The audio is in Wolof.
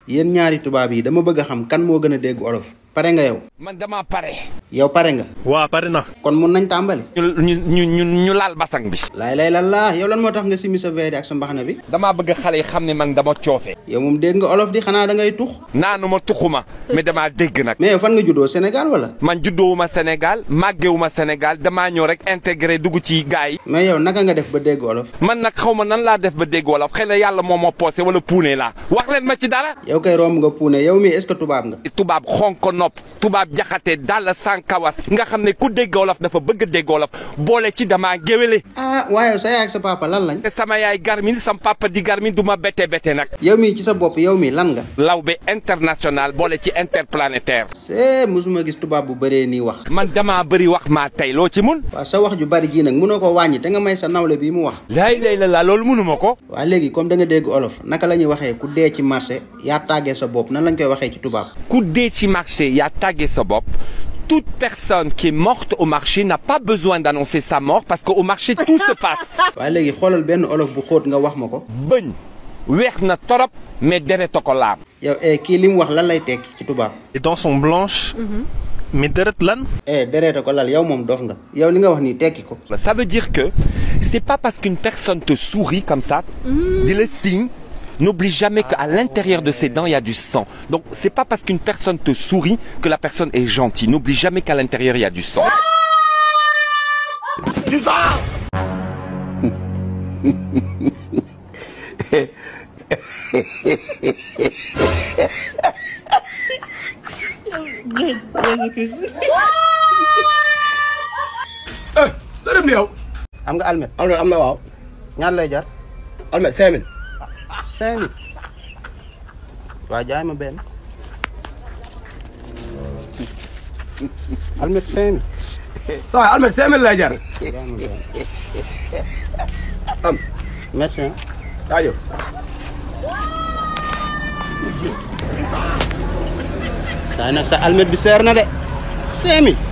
yéen ñaari tubaab yi dama bëgg a xam kan moo gën a dégg olof pare nga yow. man dama pare. yow pare nga. waa pare na. kon mun nañ tàmbali. ñu laal basang bi. lay la yow lan moo tax nga simi sa veeri ak sa mbaxana bi. damaa bëgg xale yi xam ne man dama coofe. yow moom dégg nga olof di xanaa da ngay tux. naanuma tuxuma mais damaa dégg nag. mais fan nga juddoo Sénégal wala. man juddoowuma Sénégal màggewuma Sénégal damaa ñëw rek intégré dugg ci gars yi. mais yow naka nga def ba dégg olof. man nag xaw ma nan laa def ba dégg wolof xëy na yàlla moo ma poosé wala puune laa wax leen ma ci dara. yow kay romb nga puune yow mii est-ce que tubaab nga. tubaab xonk nopp tubaab jaxate dàll sans kawas nga xam ne ku dégg wolof dafa bëgg dégg wolof boole ci damaa géwéle. ah waaye sa yaay ak sa papa lan lañ. sama yaay garmin sam papa di garmin du ma bette nag. yow mii ci sa bopp yow mii lan nga. lawbe international boole ci interplanétaire. c'est musuma gis tubaab bu bëree nii wax. man damaa bëri wax maa tey loo ci mun. waaw sa wax ju bari ji nag mënoo ko wàññi te nga may sa nawle bii mu wax. lay la loolu mënuma ko. waaw léegi comme da nga dégg olof naka la ñuy waxee ku dee ci marché yaa tàggee sa bopp nan lañ koy waxee ci tubaab. ku dee ci marché yaa tàggee sa bopp. Toute personne qui est morte au marché n'a pas besoin d'annoncer sa mort parce qu'au marché tout se passe. waaye léegi xoolal benn olof bu xóot nga wax ma ko. bëñ weex na torop mais deret ko laam. yow kii li mu wax lan lay tekki ci tubaab. les dents sont blanches. mais deret lan. deret ko lal yow moom dof nga. yow li nga wax nii tekki ko. ça veut dire que c'est pas parce qu'une personne te sourit comme ça. di le signe. N'oublie jamais qu'à l'intérieur de ses dents, il y a du sang. Donc, c'est pas parce qu'une personne te sourit que la personne est gentille. N'oublie jamais qu'à l'intérieur, il y a du sang. Du sang! dërëm ni yow. am nga almet. am na waaw. ñaar lay jar. almet 5000. 5000. waa jaay ma benn. almet 5000. saa waay almet 5000 lay jar. jaay ma benn. am. merci. jaajëf. saa nag sa almet bi seer na de. 5000.